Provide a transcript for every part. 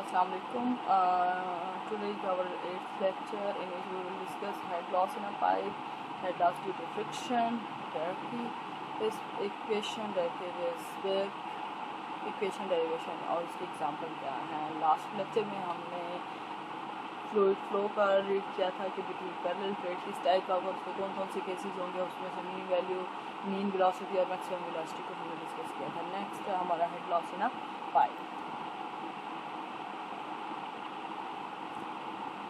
Assalamu alaikum. Today is our 8th lecture in which we will discuss head loss in a pipe, head loss due to friction, directly this equation, equation derivation और इसके example क्या हैं। Last lecture में हमने fluid flow का read किया था कि बिटवीन पैरेलल प्लेट किस टाइप का होगा, उसमें कौन कौन से केसेस होंगे, उसमें से मीन वैल्यू, मीन वेलोसिटी और मैक्सिमम वेलोसिटी को हमने डिस्कस किया था। नेक्स्ट हमारा head loss in a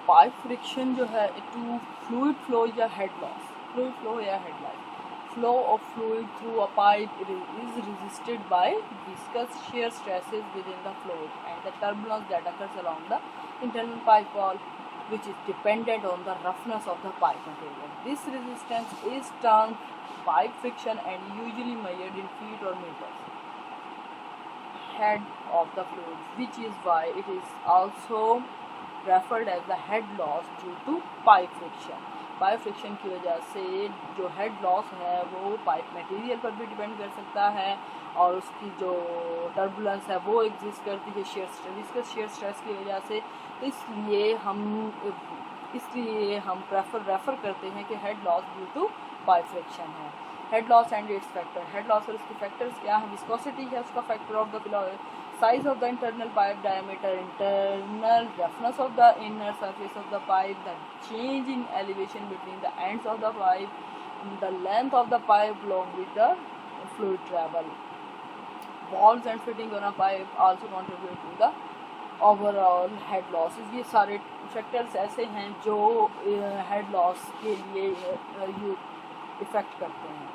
pipe friction जो है टू फ्लूइड फ्लो या हेड लॉस, फ्लूइड फ्लो या head loss. Flow of fluid through a pipe is resisted by viscous shear stresses within the fluid and the turbulence that occurs along the internal pipe wall, which is dependent on the roughness of the pipe material. This resistance is termed pipe friction and usually measured in feet or meters head of the fluid, which is why it is also referred as the head loss due to pipe friction. Pipe friction की वजह से जो head loss है वो pipe material पर भी depend कर सकता है और उसकी जो टर्बुलेंस है वो एग्जिस्ट करती है शेयर स्ट्रेस की वजह से। इसलिए हम रेफ़र करते हैं कि head loss due to pipe friction है। Head loss and its factor, head loss और इसके फैक्टर्स क्या है। विस्कोसिटी है उसका factor of the size of the internal pipe diameter, internal roughness of the inner surface of the pipe, the change in elevation between the ends of the pipe, the length of the pipe along with the fluid travel. Walls and fitting on a pipe also contribute to the overall head loss. ये सारे factors ऐसे हैं जो head loss के लिए effect करते हैं।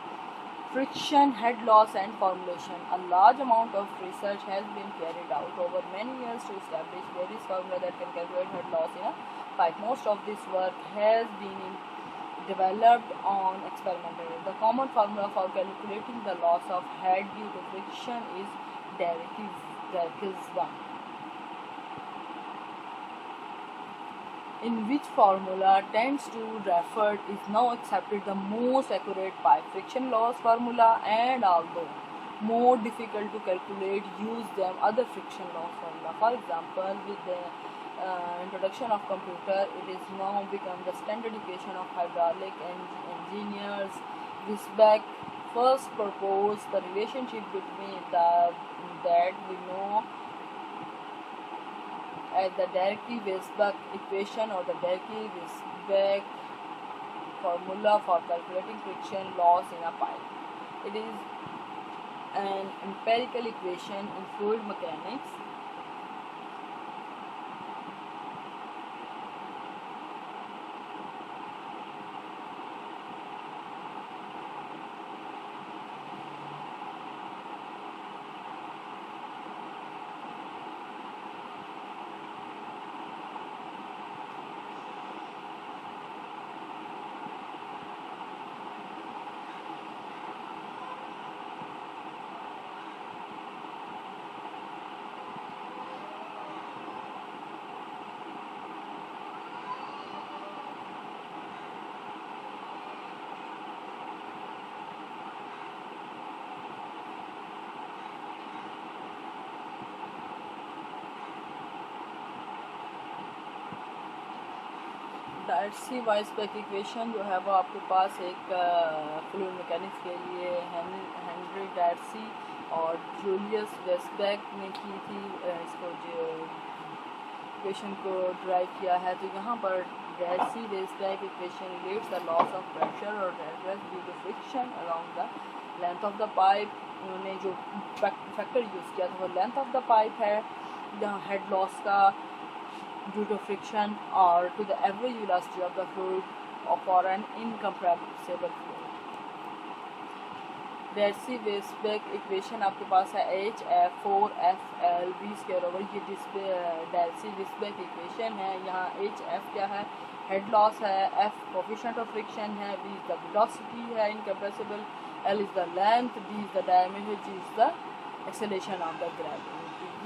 Friction, head loss and formulation. A large amount of research has been carried out over many years to establish various formulas that can calculate head loss in a pipe. Most of this work has been developed on experimental. The common formula for calculating the loss of head due to friction is Dirac 1, in which formula tends to referred is now accepted the most accurate pipe friction loss formula, and although more difficult to calculate, use them other friction loss formula. For example, with the introduction of computer, it is now become the standard equation of hydraulic engineers. Wisbech first proposed the relationship between that we know as the Dirac-Wisbech equation or the Dirac-Wisbech formula for calculating friction loss in a pipe. It is an empirical equation in fluid mechanics. Darcy-Weisbach equation जो है वो आपके पास एक fluid mechanics के लिए Henry Darcy और Julius वेस्बैक ने की थी, इसको जो इक्वेशन को ड्राइव किया है। तो यहाँ पर Darcy Weisbach equation relates the loss of pressure और radius due to friction along the length of the pipe. उन्होंने जो फैक्टर यूज़ किया था वो लेंथ ऑफ द पाइप है, जहाँ हेड लॉस का due to friction or to the average velocity of the fluid or for an incompressible fluid. Darcy-Weisbach equation आपके पास है HF4FL V square over ये Darcy-Weisbach इक्वेशन है। यहाँ HF क्या है, हेड लॉस है, F कोफिशिएंट ऑफ फ्रिक्शन है, V is the velocity है incompressible, L is the length, D is the diameter, G is the acceleration of the gravity.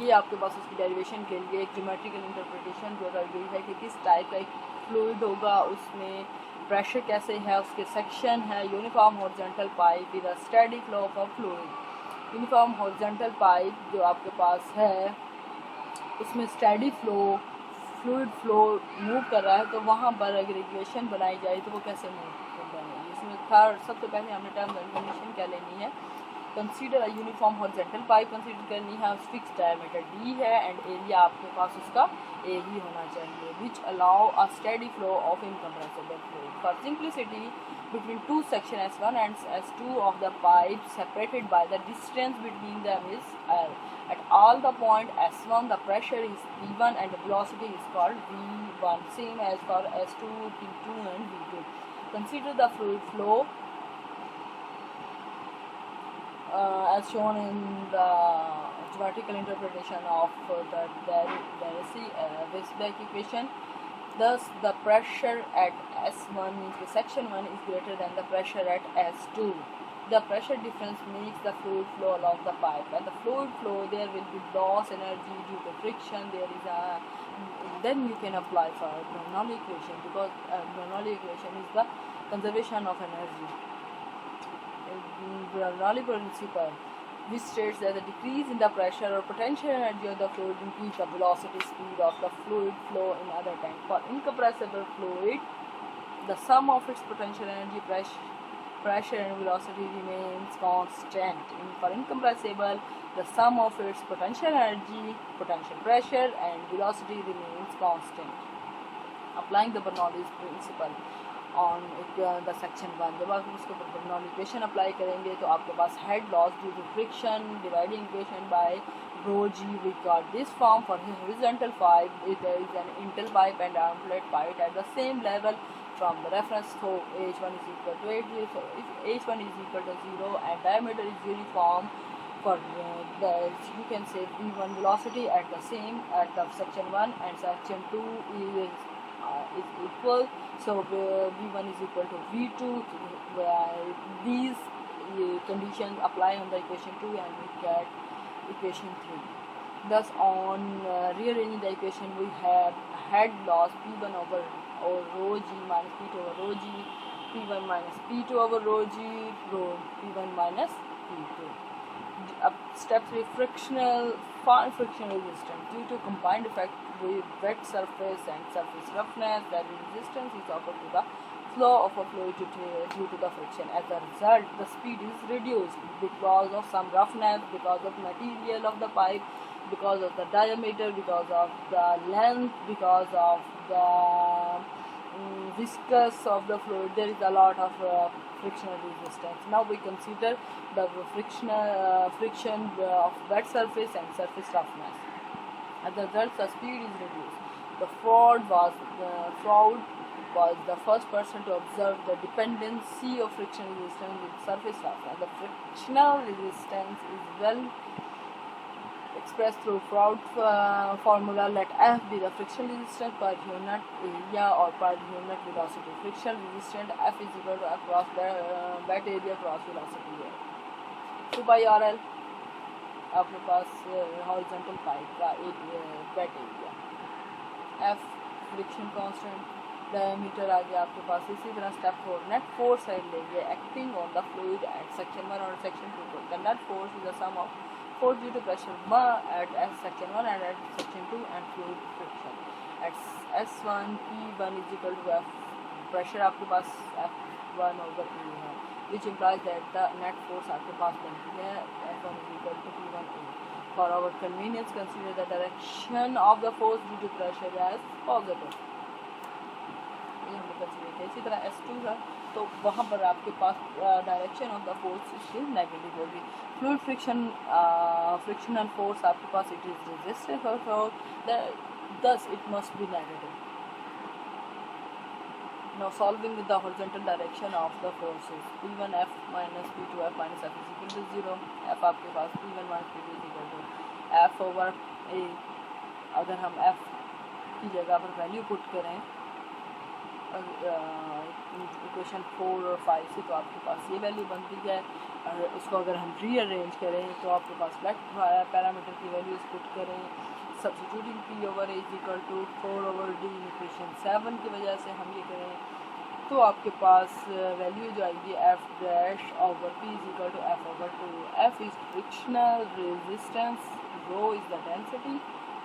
ये आपके पास उसकी डेरिवेशन के लिए एक ज्योमेट्रिकल इंटरप्रिटेशन जो कर गई है कि किस टाइप का एक फ्लूइड होगा, उसमें प्रेशर कैसे है, उसके सेक्शन है। Uniform horizontal pipe with a steady flow of fluid. Uniform horizontal pipe जो आपके पास है उसमें steady flow, fluid flow move कर रहा है, तो वहाँ पर अगर इक्वेशन बनाई जाए तो वो कैसे मूव बनेगी। इसमें थर्ड सबसे पहले हमने टर्म्स एंड कंडीशन क्या लेनी है। Consider a uniform horizontal pipe consider करनी है, फिक्स डायमीटर डी है एंड एरिया आपके पास उसका ए ही होना चाहिए, which allow a steady flow of incompressible fluid. For simplicity, between two section S1 and S2 of the pipe separated by the distance between them is L. At all the point S1 the pressure is P1 and the velocity is called V1, same as for S2, P2 and V2. Consider the fluid flow as shown in the geometrical interpretation of the Weisbach equation. Thus, the pressure at S1 means the section 1 is greater than the pressure at S2. The pressure difference makes the fluid flow along the pipe. When the fluid flow, there will be loss energy due to friction. Then you can apply for Bernoulli equation, because Bernoulli equation is the conservation of energy. Bernoulli principle, which states that the decrease in the pressure or potential energy of the fluid increase the velocity speed of the fluid flow in other tank. For incompressible fluid, the sum of its potential energy, pressure and velocity remains constant. For incompressible, the sum of its potential energy, potential pressure and velocity remains constant. Applying the Bernoulli's principle on the section 1, जब आप उसके ऊपर Bernoulli equation apply करेंगे तो आपके पास head loss due to friction dividing equation by rho g, we got this form for horizontal pipe it is an इंटेल pipe and outlet pipe at the same level from the reference. So H1 is equal to 8, so if H1 is equal to 0 and diameter is uniform for you can say V1 velocity at the section 1 and section 2 is equal, so V1 is equal to V2. These conditions apply on the equation 2 and we get equation 3. Thus on rearranging the equation, we have head loss P1 over rho g minus P2 over rho g, P1 minus P2 over rho g, P1 minus P2. Step 3, frictional resistance. Due to combined effect with wet surface and surface roughness, the resistance is offered to the flow of a fluid due to the friction. As a result, the speed is reduced because of some roughness, because of material of the pipe, because of the diameter, because of the length, because of the viscous of the fluid. There is a lot of frictional resistance. Now we consider the friction of wet surface and surface roughness. As a result, the speed is reduced. The Froude was the first person to observe the dependency of friction resistance with surface roughness. The frictional resistance is well expressed through Froude formula. Let F be the friction resistance per unit area or per unit velocity. Friction resistant F is equal to F cross wet area cross velocity है. 2 by RL आपके पास horizontal pipe का wet area, F friction constant, diameter आ गया आपके पास. इसी तरह स्टेप 4, नेट फोर्स साइड लेंगे acting on the fluid at section 1 और section 2. The net force is the sum of force due to pressure at section 1 and at section 2 and fluid friction. At S1 P1 is equal to F, pressure आपके पास F1 over E है, which implies that the net force आपके पास बनती है F1 is equal to P1A. For our convenience, consider the direction of the force due to pressure as positive. ये हमने consider किया. इसी तरह S2 है तो वहाँ पर आपके पास डायरेक्शन ऑफ द फोर्स इसकी नेगेटिव होगी. फ्लूइड फ्रिक्शनल फोर्स आपके पास इट इज रेजिस्टिव और thus it must be negative. Now solving with the horizontal direction of the forces, P1F minus P2F minus F is equal to 0. F आपके पास P1 minus P2 is equal to F over A. अगर हम F की जगह पर value put करें equation 4 और 5 से, तो आपके पास ये वैल्यू बनती है. और उसको अगर हम रीअरेंज करें तो आपके पास वेक्टर पैरामीटर की वैल्यूज पुट करें, substituting P over A is equal to 4 over D equation 7 की वजह से हम ये करें तो आपके पास वैल्यू जो आएगी F dash over P is equal to F over 2. F is frictional resistance, rho is the density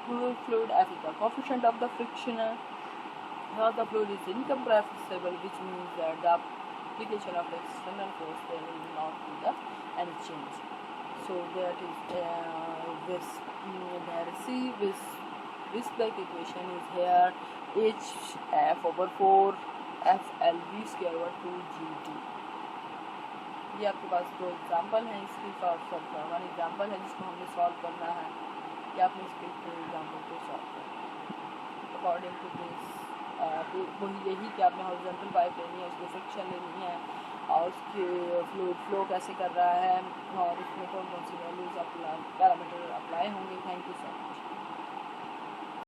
fluid F is the coefficient of the friction. Here the fluid is incompressible, which means that the application of external force there will not be the any change. So that is this there C Wisberg equation is here H F over 4 F L V square over 2 GT. ये आपके पास दो example हैं इसकी one example है जिसको हमने solve करना है कि आपने इसके एग्जाम्पल को सॉल्व करना अकॉर्डिंग टू दिस। तो वही यही कि आपने हॉरिजॉन्टल पाइप लेनी है, उसकी फ्रिक्शन लेनी है और उसके फ्लूइड फ्लो कैसे कर रहा है और उसमें कौन कौन सी वैल्यूज पैरामीटर अप्लाई होंगे। Thank you so much.